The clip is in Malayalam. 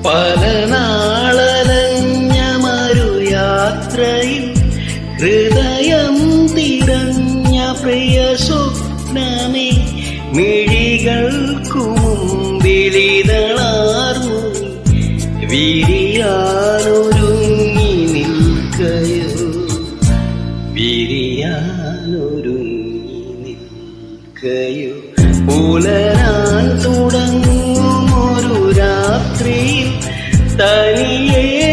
പല നാളലഞ്ഞമൊരു യാത്രയിൽ ഹൃദയം തിരഞ്ഞ പ്രിയ സ്വപ്നമേ, മിഴികൾക്കു മുമ്പിലിതളാർന്നു വിരിയാനൊരുങ്ങി നിൽക്കയോ, വിരിയാനൊരുങ്ങി നിൽക്കയോ. പുലരാൻ തുടങ്ങുമൊരു രാത്രിയിൽ തനിയേ